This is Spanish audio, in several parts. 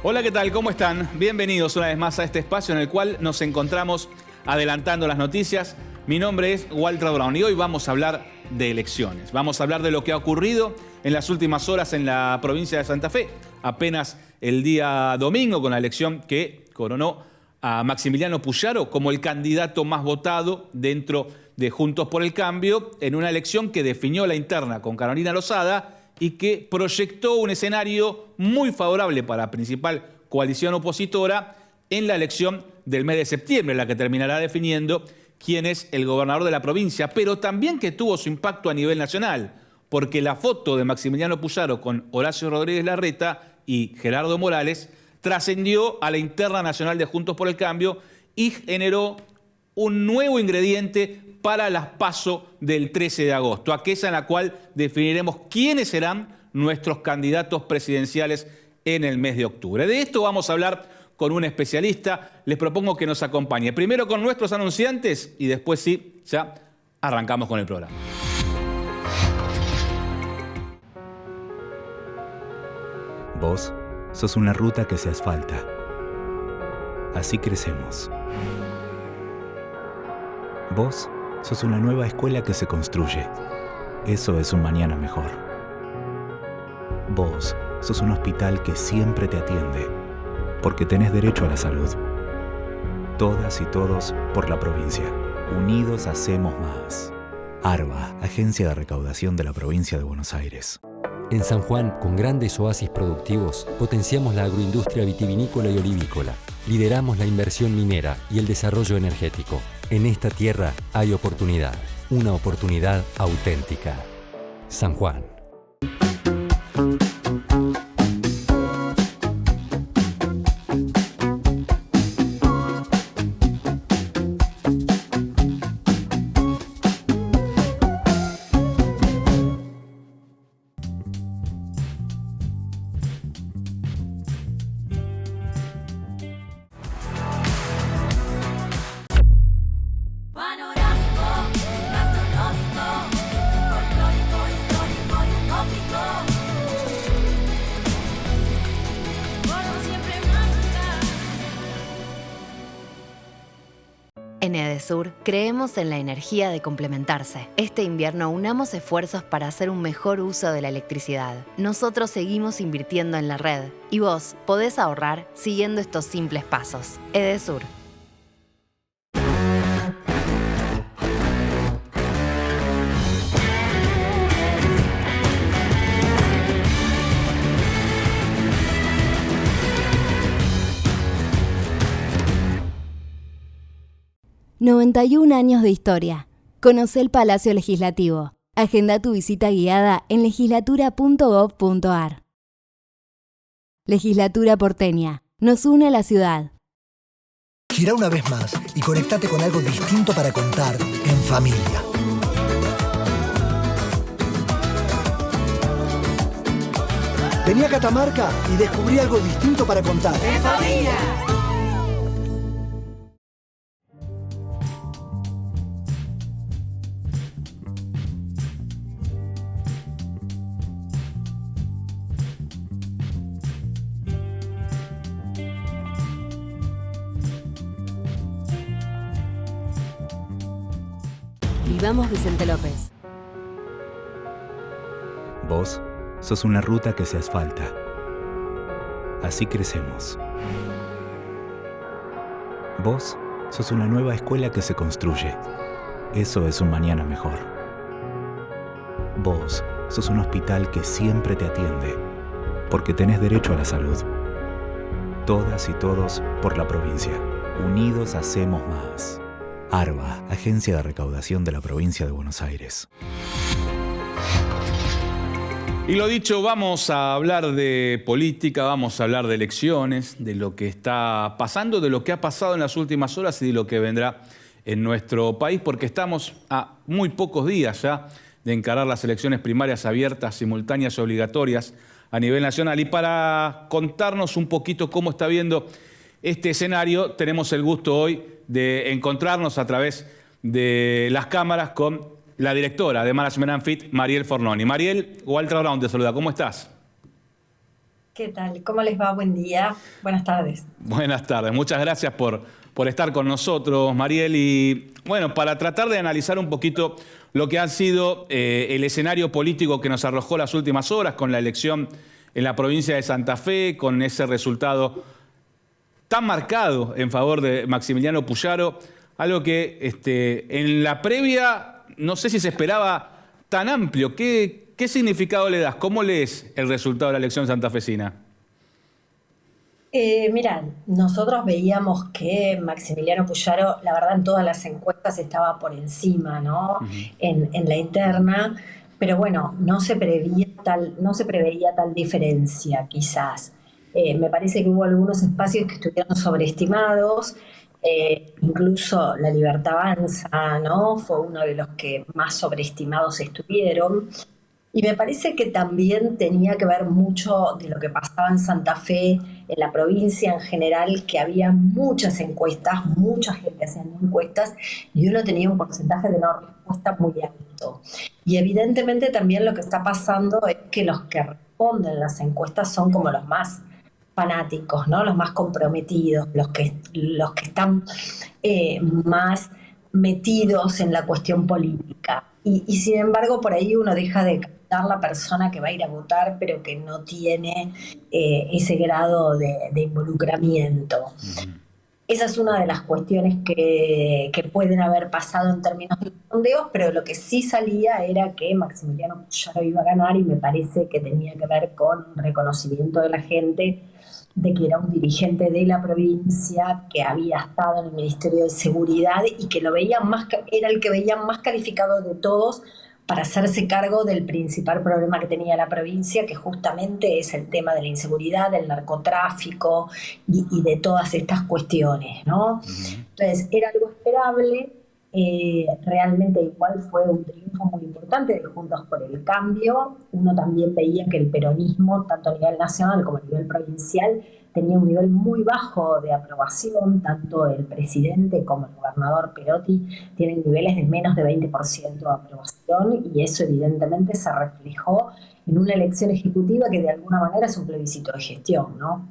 Hola, ¿qué tal? ¿Cómo están? Bienvenidos una vez más a este espacio en el cual nos encontramos adelantando las noticias. Mi nombre es Walter Brown y hoy vamos a hablar de elecciones. Vamos a hablar de lo que ha ocurrido en las últimas horas en la provincia de Santa Fe. Apenas el día domingo con la elección que coronó a Maximiliano Puyaro como el candidato más votado dentro de Juntos por el Cambio, en una elección que definió la interna con Carolina Lozada y que proyectó un escenario muy favorable para la principal coalición opositora en la elección del mes de septiembre, la que terminará definiendo quién es el gobernador de la provincia, pero también que tuvo su impacto a nivel nacional, porque la foto de Maximiliano Puyaro con Horacio Rodríguez Larreta y Gerardo Morales trascendió a la interna nacional de Juntos por el Cambio y generó un nuevo ingrediente para las PASO del 13 de agosto, aquella en la cual definiremos quiénes serán nuestros candidatos presidenciales en el mes de octubre. De esto vamos a hablar con un especialista. Les propongo que nos acompañe primero con nuestros anunciantes y después sí, ya arrancamos con el programa. Vos sos una ruta que se asfalta. Así crecemos. Vos sos una nueva escuela que se construye. Eso es un mañana mejor. Vos sos un hospital que siempre te atiende, porque tenés derecho a la salud. Todas y todos por la provincia. Unidos hacemos más. ARBA, Agencia de Recaudación de la Provincia de Buenos Aires. En San Juan, con grandes oasis productivos, potenciamos la agroindustria vitivinícola y olivícola. Lideramos la inversión minera y el desarrollo energético. En esta tierra hay oportunidad, una oportunidad auténtica. San Juan. En Edesur creemos en la energía de complementarse. Este invierno unamos esfuerzos para hacer un mejor uso de la electricidad. Nosotros seguimos invirtiendo en la red y vos podés ahorrar siguiendo estos simples pasos. Edesur. ...91 años de historia. Conoce el Palacio Legislativo. Agenda tu visita guiada en legislatura.gov.ar. Legislatura porteña. Nos une a la ciudad. Gira una vez más y conectate con algo distinto para contar en familia. Vení a Catamarca y descubrí algo distinto para contar en familia. Vivamos Vicente López. Vos sos una ruta que se asfalta. Así crecemos. Vos sos una nueva escuela que se construye. Eso es un mañana mejor. Vos sos un hospital que siempre te atiende, porque tenés derecho a la salud. Todas y todos por la provincia. Unidos hacemos más. ARBA, Agencia de Recaudación de la Provincia de Buenos Aires. Y lo dicho, vamos a hablar de política, vamos a hablar de elecciones, de lo que está pasando, de lo que ha pasado en las últimas horas y de lo que vendrá en nuestro país, porque estamos a muy pocos días ya de encarar las elecciones primarias abiertas, simultáneas y obligatorias a nivel nacional. Y para contarnos un poquito cómo está viendo este escenario, tenemos el gusto hoy de encontrarnos a través de las cámaras con la directora de Management and Fit, Mariel Fornoni. Mariel, Walter Brown te saluda. ¿Cómo estás? ¿Qué tal? ¿Cómo les va? Buen día. Buenas tardes. Buenas tardes. Muchas gracias por estar con nosotros, Mariel. Y bueno, para tratar de analizar un poquito lo que ha sido el escenario político que nos arrojó las últimas horas con la elección en la provincia de Santa Fe, con ese resultado tan marcado en favor de Maximiliano Puyaro, algo que en la previa no sé si se esperaba tan amplio. ¿Qué significado le das? ¿Cómo lees el resultado de la elección santafesina? Mirá, nosotros veíamos que Maximiliano Puyaro, la verdad, en todas las encuestas estaba por encima, ¿no? En la interna, pero bueno, no se preveía tal diferencia, quizás. Me parece que hubo algunos espacios que estuvieron sobreestimados, incluso La Libertad Avanza, ¿no? Fue uno de los que más sobreestimados estuvieron. Y me parece que también tenía que ver mucho de lo que pasaba en Santa Fe, en la provincia en general, que había muchas encuestas, mucha gente haciendo encuestas, y uno tenía un porcentaje de no respuesta muy alto. Y evidentemente también lo que está pasando es que los que responden las encuestas son como los más fanáticos, ¿no? Los más comprometidos, los que están más metidos en la cuestión política. Y sin embargo, por ahí uno deja de captar la persona que va a ir a votar, pero que no tiene ese grado de involucramiento. Esa es una de las cuestiones que pueden haber pasado en términos de sondeos, pero lo que sí salía era que Maximiliano Puyaro iba a ganar, y me parece que tenía que ver con un reconocimiento de la gente de que era un dirigente de la provincia, que había estado en el Ministerio de Seguridad y que lo veían era el que veían más calificado de todos para hacerse cargo del principal problema que tenía la provincia, que justamente es el tema de la inseguridad, del narcotráfico y de todas estas cuestiones, ¿no? Entonces, era algo esperable. Realmente igual fue un triunfo muy importante de Juntos por el Cambio. Uno también veía que el peronismo, tanto a nivel nacional como a nivel provincial, tenía un nivel muy bajo de aprobación. Tanto el presidente como el gobernador Perotti tienen niveles de menos de 20% de aprobación, y eso evidentemente se reflejó en una elección ejecutiva que de alguna manera es un plebiscito de gestión, ¿no?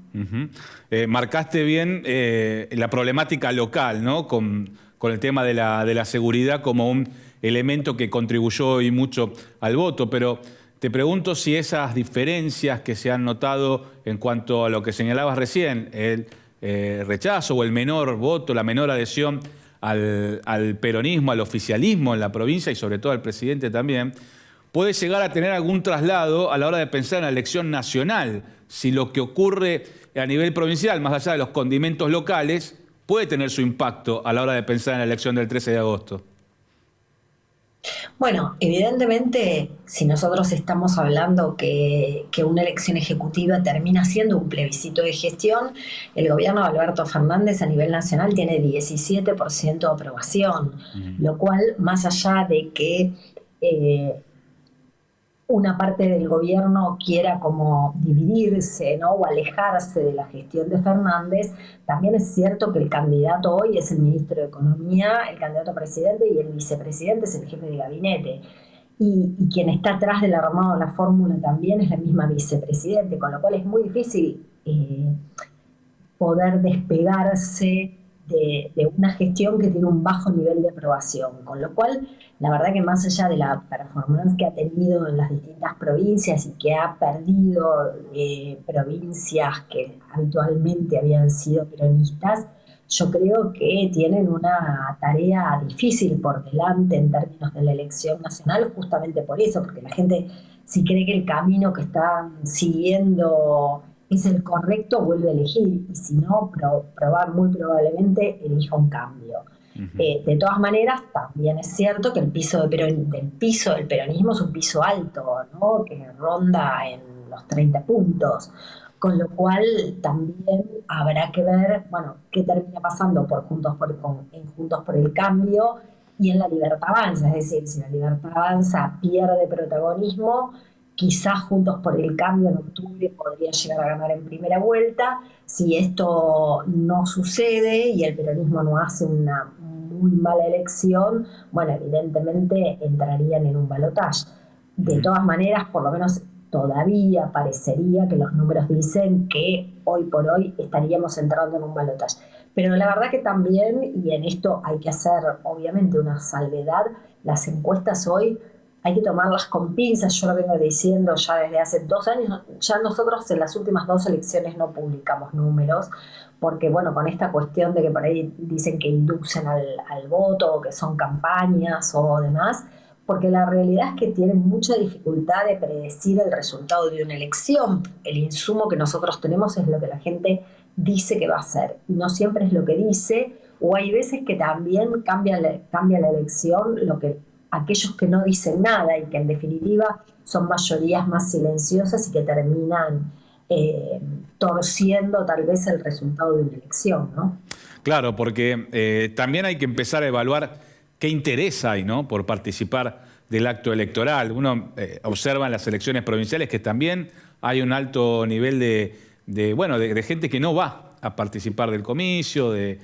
Marcaste bien la problemática local, ¿no? Con el tema de la seguridad como un elemento que contribuyó y mucho al voto, pero te pregunto si esas diferencias que se han notado en cuanto a lo que señalabas recién, el rechazo o el menor voto, la menor adhesión al peronismo, al oficialismo en la provincia y sobre todo al presidente también, puede llegar a tener algún traslado a la hora de pensar en la elección nacional, si lo que ocurre a nivel provincial, más allá de los condimentos locales, puede tener su impacto a la hora de pensar en la elección del 13 de agosto. Bueno, evidentemente, si nosotros estamos hablando que una elección ejecutiva termina siendo un plebiscito de gestión, el gobierno de Alberto Fernández a nivel nacional tiene 17% de aprobación, lo cual, más allá de que una parte del gobierno quiera como dividirse, ¿no? O alejarse de la gestión de Fernández, también es cierto que el candidato hoy es el ministro de Economía, el candidato a presidente, y el vicepresidente es el jefe de gabinete. Y quien está atrás del armado de la fórmula también es la misma vicepresidente, con lo cual es muy difícil poder despegarse de una gestión que tiene un bajo nivel de aprobación, con lo cual la verdad que más allá de la performance que ha tenido en las distintas provincias y que ha perdido provincias que habitualmente habían sido peronistas, yo creo que tienen una tarea difícil por delante en términos de la elección nacional, justamente por eso, porque la gente, si cree que el camino que están siguiendo es el correcto, vuelve a elegir, y si no, muy probablemente elija un cambio. De todas maneras, también es cierto que el piso del peronismo es un piso alto, ¿no? Que ronda en los 30 puntos, con lo cual también habrá que ver, bueno, qué termina pasando en Juntos por el Cambio y en La Libertad Avanza. Es decir, si La Libertad Avanza pierde protagonismo, quizás Juntos por el Cambio en octubre podría llegar a ganar en primera vuelta. Si esto no sucede y el peronismo no hace una muy mala elección, bueno, evidentemente entrarían en un balotaje. De todas maneras, por lo menos todavía parecería que los números dicen que hoy por hoy estaríamos entrando en un balotaje. Pero la verdad que también, y en esto hay que hacer obviamente una salvedad, las encuestas hoy hay que tomarlas con pinzas. Yo lo vengo diciendo ya desde hace 2 años. Ya nosotros en las últimas 2 elecciones no publicamos números, porque bueno, con esta cuestión de que por ahí dicen que inducen al voto, o que son campañas o demás, porque la realidad es que tienen mucha dificultad de predecir el resultado de una elección. El insumo que nosotros tenemos es lo que la gente dice que va a hacer, y no siempre es lo que dice, o hay veces que también cambia la elección aquellos que no dicen nada y que en definitiva son mayorías más silenciosas y que terminan torciendo tal vez el resultado de una elección, ¿no? Claro, porque también hay que empezar a evaluar qué interés hay, ¿no?, por participar del acto electoral. Uno observa en las elecciones provinciales que también hay un alto nivel de gente que no va a participar del comicio, de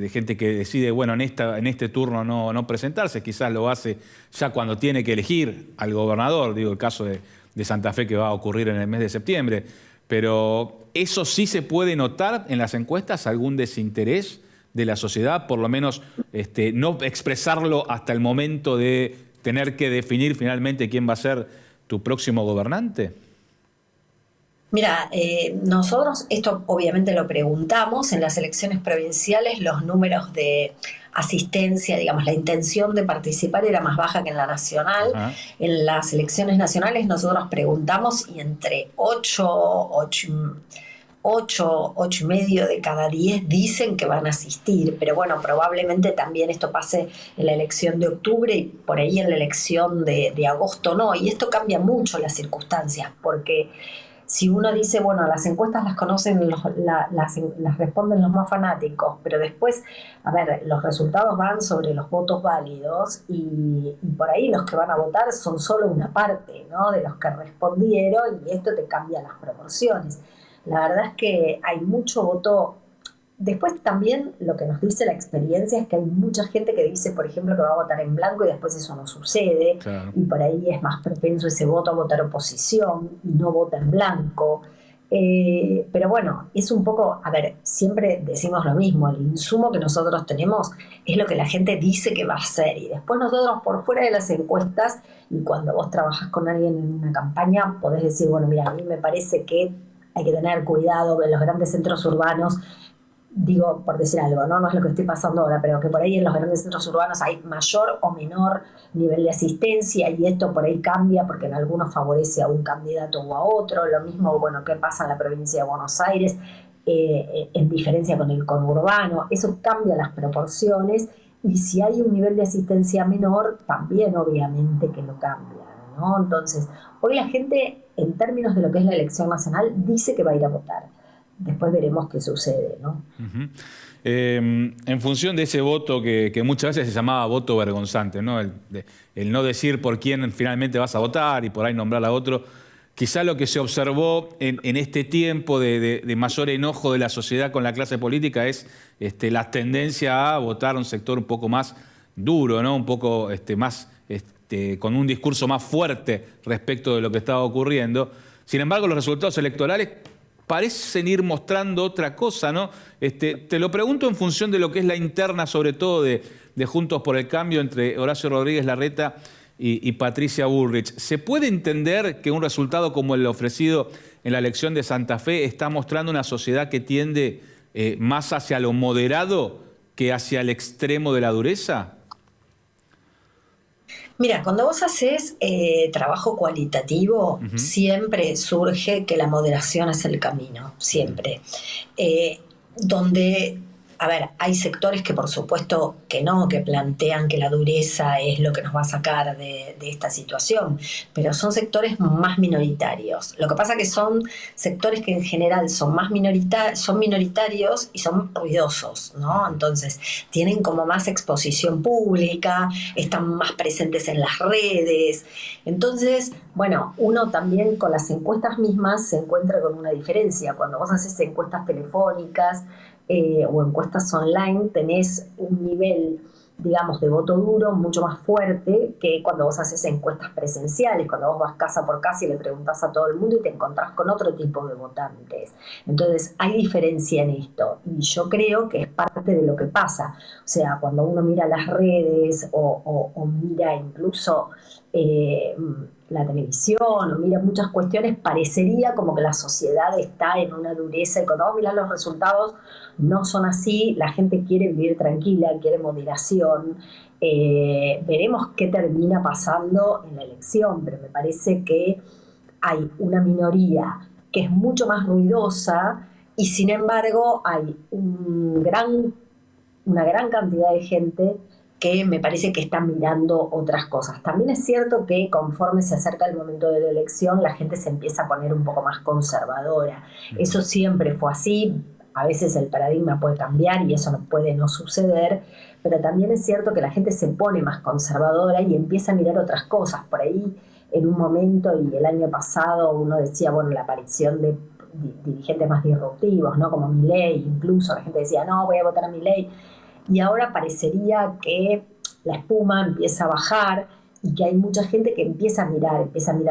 gente que decide, bueno, en este turno no presentarse, quizás lo hace ya cuando tiene que elegir al gobernador, digo, el caso de Santa Fe que va a ocurrir en el mes de septiembre. Pero eso sí se puede notar en las encuestas, algún desinterés de la sociedad, por lo menos no expresarlo hasta el momento de tener que definir finalmente quién va a ser tu próximo gobernante. Mira, nosotros esto obviamente lo preguntamos en las elecciones provinciales. Los números de asistencia, digamos, la intención de participar era más baja que en la nacional. Ajá. En las elecciones nacionales nosotros preguntamos y entre 8 y medio de cada 10 dicen que van a asistir, pero bueno, probablemente también esto pase en la elección de octubre y por ahí en la elección de agosto no, y esto cambia mucho las circunstancias, porque si uno dice, bueno, las encuestas las conocen, las responden los más fanáticos, pero después, a ver, los resultados van sobre los votos válidos y por ahí los que van a votar son solo una parte, ¿no?, de los que respondieron, y esto te cambia las proporciones. La verdad es que hay mucho voto. Después también lo que nos dice la experiencia es que hay mucha gente que dice, por ejemplo, que va a votar en blanco y después eso no sucede. Claro. Y por ahí es más propenso ese voto a votar oposición y no vota en blanco. Pero bueno, es un poco, a ver, siempre decimos lo mismo, el insumo que nosotros tenemos es lo que la gente dice que va a hacer, y después nosotros por fuera de las encuestas, y cuando vos trabajás con alguien en una campaña, podés decir, bueno, mira, a mí me parece que hay que tener cuidado en los grandes centros urbanos. Digo, por decir algo, no es lo que estoy pasando ahora, pero que por ahí en los grandes centros urbanos hay mayor o menor nivel de asistencia, y esto por ahí cambia porque en algunos favorece a un candidato o a otro. Lo mismo, bueno, qué pasa en la provincia de Buenos Aires, en diferencia con el conurbano. Eso cambia las proporciones, y si hay un nivel de asistencia menor, también obviamente que lo cambia, ¿no? Entonces, hoy la gente, en términos de lo que es la elección nacional, dice que va a ir a votar. Después veremos qué sucede, ¿no? Uh-huh. En función de ese voto que muchas veces se llamaba voto vergonzante, ¿no? El no decir por quién finalmente vas a votar y por ahí nombrar a otro, quizá lo que se observó en este tiempo de mayor enojo de la sociedad con la clase política es la tendencia a votar a un sector un poco más duro, ¿no? Un poco más con un discurso más fuerte respecto de lo que estaba ocurriendo. Sin embargo, los resultados electorales parecen ir mostrando otra cosa, ¿no? Te lo pregunto en función de lo que es la interna, sobre todo de Juntos por el Cambio, entre Horacio Rodríguez Larreta y Patricia Bullrich. ¿Se puede entender que un resultado como el ofrecido en la elección de Santa Fe está mostrando una sociedad que tiende más hacia lo moderado que hacia el extremo de la dureza? Mira, cuando vos haces trabajo cualitativo, uh-huh, siempre surge que la moderación es el camino, siempre. Donde, a ver, hay sectores que por supuesto que no, que plantean que la dureza es lo que nos va a sacar de esta situación, pero son sectores más minoritarios. Lo que pasa es que son sectores que en general son minoritarios y son ruidosos, ¿no? Entonces tienen como más exposición pública, están más presentes en las redes. Entonces, bueno, uno también con las encuestas mismas se encuentra con una diferencia. Cuando vos haces encuestas telefónicas o encuestas online, tenés un nivel digamos, de voto duro mucho más fuerte que cuando vos haces encuestas presenciales, cuando vos vas casa por casa y le preguntás a todo el mundo y te encontrás con otro tipo de votantes. Entonces hay diferencia en esto y yo creo que es parte de lo que pasa. O sea, cuando uno mira las redes o mira incluso la televisión o mira muchas cuestiones, parecería como que la sociedad está en una dureza y cuando vos mirás los resultados no son así, la gente quiere vivir tranquila, quiere moderación. Veremos qué termina pasando en la elección, pero me parece que hay una minoría que es mucho más ruidosa y sin embargo hay una gran cantidad de gente que me parece que está mirando otras cosas. También es cierto que conforme se acerca el momento de la elección, la gente se empieza a poner un poco más conservadora. Eso siempre fue así. A veces el paradigma puede cambiar y eso puede no suceder, pero también es cierto que la gente se pone más conservadora y empieza a mirar otras cosas. Por ahí, en un momento, y el año pasado, uno decía, bueno, la aparición de dirigentes más disruptivos, ¿no? Como Milei, incluso la gente decía, no, voy a votar a Milei. Y ahora parecería que la espuma empieza a bajar y que hay mucha gente que empieza a mirar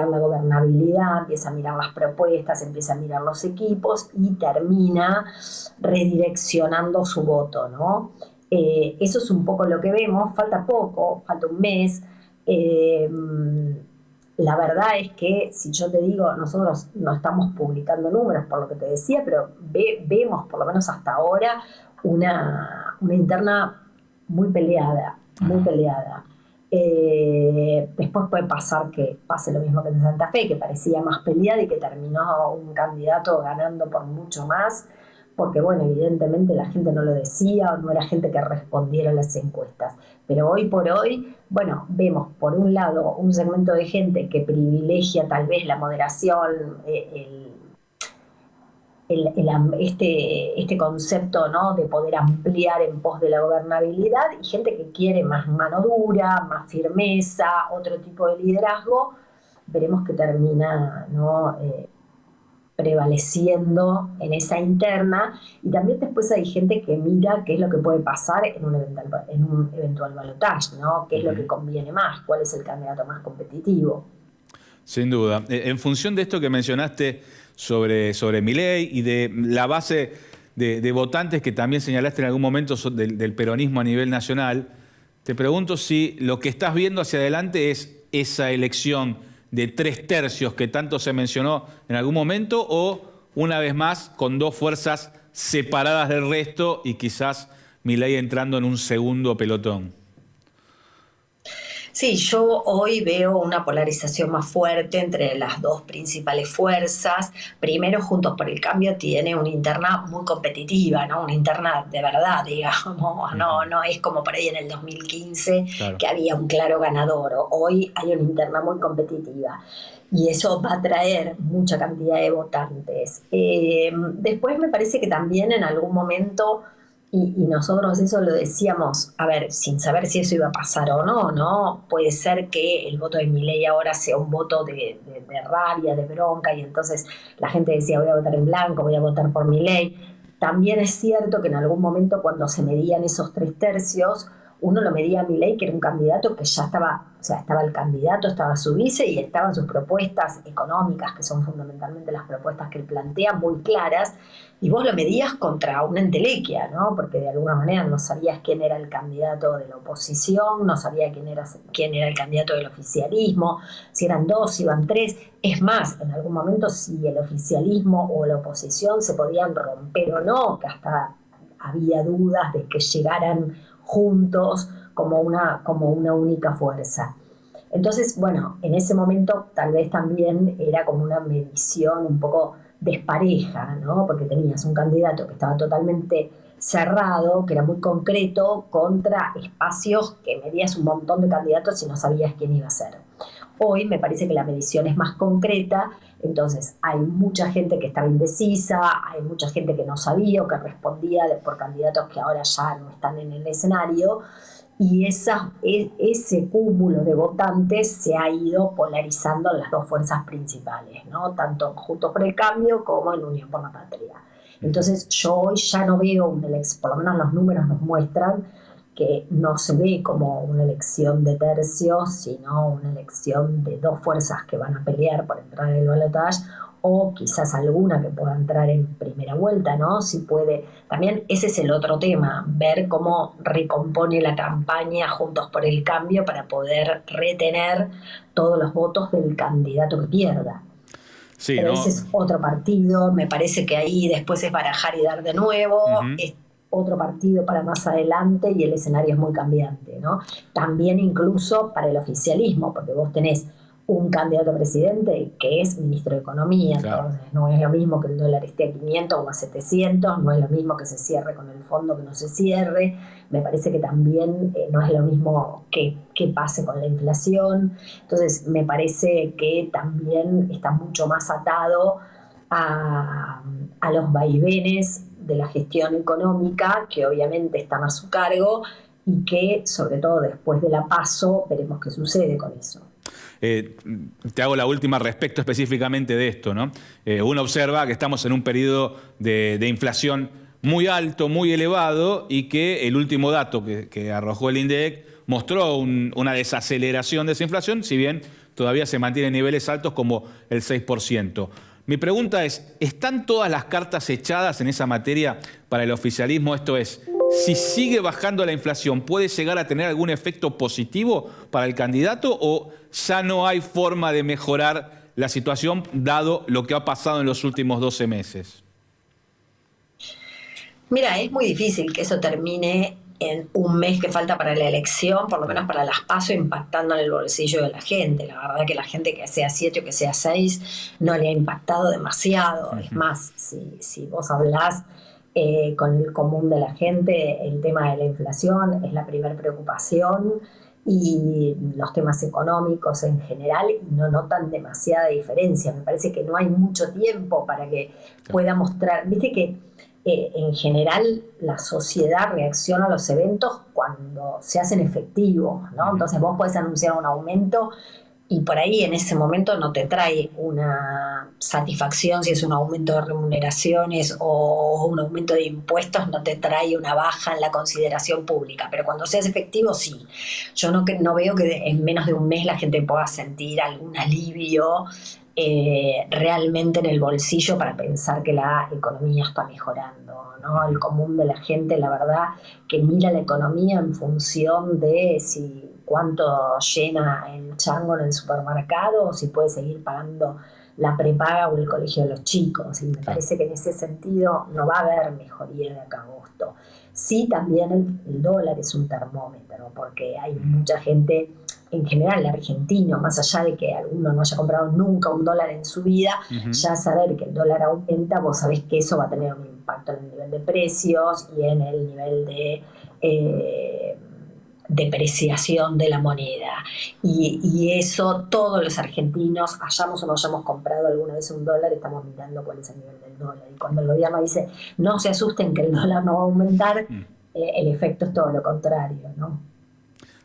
la gobernabilidad, empieza a mirar las propuestas, empieza a mirar los equipos y termina redireccionando su voto, ¿no? Eso es un poco lo que vemos, falta poco, falta un mes. La verdad es que, si yo te digo, nosotros no estamos publicando números por lo que te decía, pero vemos, por lo menos hasta ahora, una interna muy peleada, muy peleada. Después puede pasar que pase lo mismo que en Santa Fe, que parecía más peleada y que terminó un candidato ganando por mucho más, porque bueno, evidentemente la gente no lo decía o no era gente que respondiera a las encuestas. Pero hoy por hoy, bueno, vemos por un lado un segmento de gente que privilegia tal vez la moderación, este concepto, ¿no?, de poder ampliar en pos de la gobernabilidad y gente que quiere más mano dura, más firmeza, otro tipo de liderazgo. Veremos que termina, ¿no?, prevaleciendo en esa interna y también después hay gente que mira qué es lo que puede pasar en un eventual balotaje, ¿no? Qué es lo que conviene más, cuál es el candidato más competitivo. Sin duda. En función de esto que mencionaste sobre Milei y de la base de votantes que también señalaste en algún momento del peronismo a nivel nacional, te pregunto si lo que estás viendo hacia adelante es esa elección de 3/3 que tanto se mencionó en algún momento o, una vez más, con dos fuerzas separadas del resto y quizás Milei entrando en un segundo pelotón. Sí, yo hoy veo una polarización más fuerte entre las dos principales fuerzas. Primero, Juntos por el Cambio tiene una interna muy competitiva, ¿no? Una interna de verdad, digamos. No es como por ahí en el 2015, claro, que había un claro ganador. Hoy hay una interna muy competitiva. Y eso va a traer mucha cantidad de votantes. Después me parece que también en algún momento... Y nosotros eso lo decíamos, a ver, sin saber si eso iba a pasar o no, ¿no? Puede ser que el voto de Milei ahora sea un voto de rabia, de bronca, y entonces la gente decía, voy a votar en blanco, voy a votar por Milei. También es cierto que en algún momento cuando se medían esos 3/3, uno lo medía a Milei, que era un candidato que ya estaba, o sea, estaba el candidato, estaba su vice y estaban sus propuestas económicas, que son fundamentalmente las propuestas que él plantea, muy claras, y vos lo medías contra una entelequia, ¿no? Porque de alguna manera no sabías quién era el candidato de la oposición, no sabía quién era el candidato del oficialismo, si eran dos, si iban tres. Es más, en algún momento si el oficialismo o la oposición se podían romper o no, que hasta había dudas de que llegaran juntos como una única fuerza. Entonces, bueno, en ese momento tal vez también era como una medición un poco despareja, ¿no? Porque tenías un candidato que estaba totalmente cerrado, que era muy concreto, contra espacios que medías un montón de candidatos y no sabías quién iba a ser. Hoy me parece que la medición es más concreta, entonces hay mucha gente que estaba indecisa, hay mucha gente que no sabía o que respondía por candidatos que ahora ya no están en el escenario, y ese cúmulo de votantes se ha ido polarizando en las dos fuerzas principales, ¿no? Tanto Juntos por el Cambio como en Unión por la Patria. Entonces yo hoy ya no veo por lo menos los números nos muestran que no se ve como una elección de tercios, sino una elección de dos fuerzas que van a pelear por entrar en el balotaje, o quizás alguna que pueda entrar en primera vuelta, ¿no? Si puede. También ese es el otro tema, ver cómo recompone la campaña Juntos por el Cambio para poder retener todos los votos del candidato que pierda. Sí, pero ¿no? Ese es otro partido, me parece que ahí después es barajar y dar de nuevo, es otro partido para más adelante y el escenario es muy cambiante, ¿no? También incluso para el oficialismo, porque vos tenés un candidato a presidente que es ministro de Economía, claro. Entonces no es lo mismo que el dólar esté a 500 o a 700, no es lo mismo que se cierre con el fondo que no se cierre, me parece que también no es lo mismo que pase con la inflación, entonces me parece que también está mucho más atado a los vaivenes de la gestión económica, que obviamente están a su cargo y que sobre todo después de la PASO veremos qué sucede con eso. Te hago la última respecto específicamente de esto, ¿no? Uno observa que estamos en un periodo de inflación muy alto, muy elevado, y que el último dato que arrojó el INDEC mostró una desaceleración de esa inflación, si bien todavía se mantiene en niveles altos como el 6%. Mi pregunta es, ¿están todas las cartas echadas en esa materia para el oficialismo? Esto es, si sigue bajando la inflación, ¿puede llegar a tener algún efecto positivo para el candidato o ya no hay forma de mejorar la situación dado lo que ha pasado en los últimos 12 meses? Mira, es muy difícil que eso termine en un mes que falta para la elección, por lo menos para las PASO, impactando en el bolsillo de la gente. La verdad que la gente que sea 7 o que sea 6 no le ha impactado demasiado. Es más, si vos hablás con el común de la gente, el tema de la inflación es la primera preocupación y los temas económicos en general, y no notan demasiada diferencia. Me parece que no hay mucho tiempo para que pueda mostrar. Viste que en general la sociedad reacciona a los eventos cuando se hacen efectivos, ¿no? Entonces vos podés anunciar un aumento y por ahí en ese momento no te trae una satisfacción si es un aumento de remuneraciones o un aumento de impuestos, no te trae una baja en la consideración pública, pero cuando seas efectivo sí. Yo no veo que en menos de un mes la gente pueda sentir algún alivio realmente en el bolsillo para pensar que la economía está mejorando, ¿no? El común de la gente, la verdad, que mira la economía en función de cuánto llena el chango en el supermercado o si puede seguir pagando la prepaga o el colegio de los chicos. Y me parece que en ese sentido no va a haber mejoría de acá a agosto. Sí, también el dólar es un termómetro, porque hay mucha gente, en general el argentino, más allá de que alguno no haya comprado nunca un dólar en su vida, ya saber que el dólar aumenta, vos sabés que eso va a tener un impacto en el nivel de precios y en el nivel de depreciación de la moneda. Y eso todos los argentinos, hayamos o no hayamos comprado alguna vez un dólar, estamos mirando cuál es el nivel del dólar. Y cuando el gobierno dice, no se asusten que el dólar no va a aumentar, el efecto es todo lo contrario, ¿no?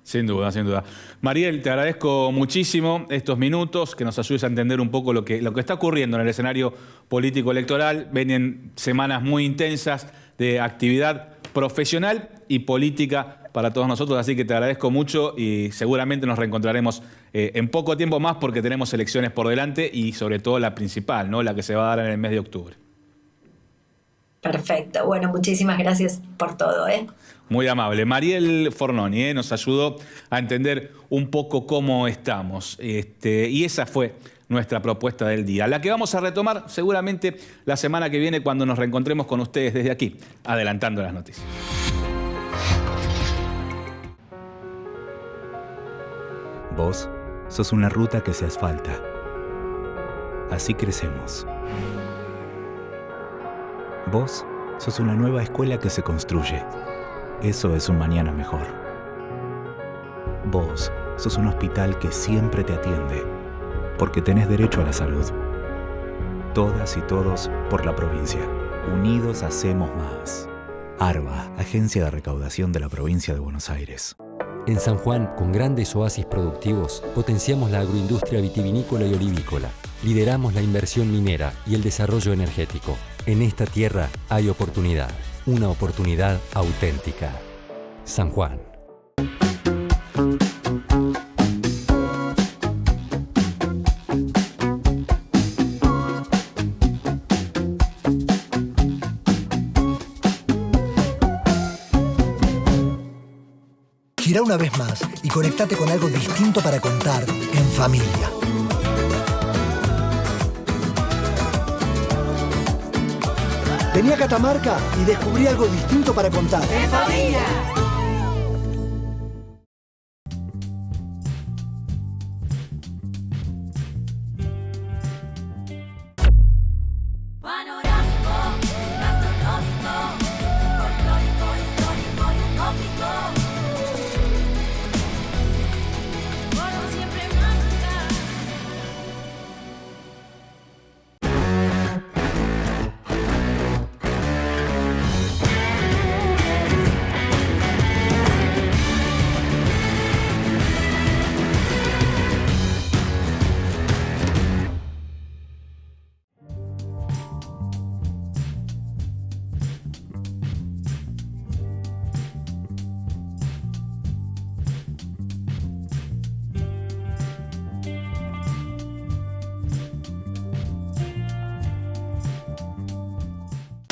Sin duda, sin duda. Mariel, te agradezco muchísimo estos minutos, que nos ayudes a entender un poco lo que está ocurriendo en el escenario político electoral. Vienen semanas muy intensas de actividad profesional y política para todos nosotros, así que te agradezco mucho y seguramente nos reencontraremos en poco tiempo más porque tenemos elecciones por delante y sobre todo la principal, ¿no? La que se va a dar en el mes de octubre. Perfecto. Bueno, muchísimas gracias por todo, ¿eh? Muy amable. Mariel Fornoni nos ayudó a entender un poco cómo estamos. Y esa fue nuestra propuesta del día, la que vamos a retomar seguramente la semana que viene cuando nos reencontremos con ustedes desde aquí, adelantando las noticias. Vos sos una ruta que se asfalta. Así crecemos. Vos sos una nueva escuela que se construye. Eso es un mañana mejor. Vos sos un hospital que siempre te atiende, porque tenés derecho a la salud. Todas y todos por la provincia. Unidos hacemos más. ARBA, Agencia de Recaudación de la Provincia de Buenos Aires. En San Juan, con grandes oasis productivos, potenciamos la agroindustria vitivinícola y olivícola. Lideramos la inversión minera y el desarrollo energético. En esta tierra hay oportunidad, una oportunidad auténtica. San Juan. Girá una vez más y conectate con algo distinto para contar en familia. Vení a Catamarca y descubrí algo distinto para contar. ¡En familia!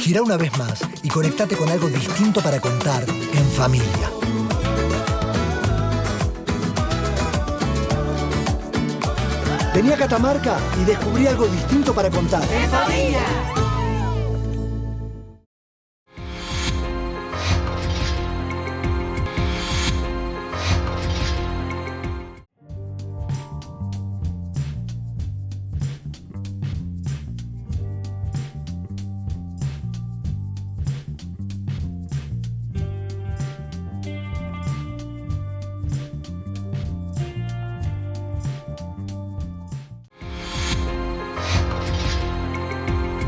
Girá una vez más y conectate con algo distinto para contar en familia. Vení a Catamarca y descubrí algo distinto para contar. ¡En familia!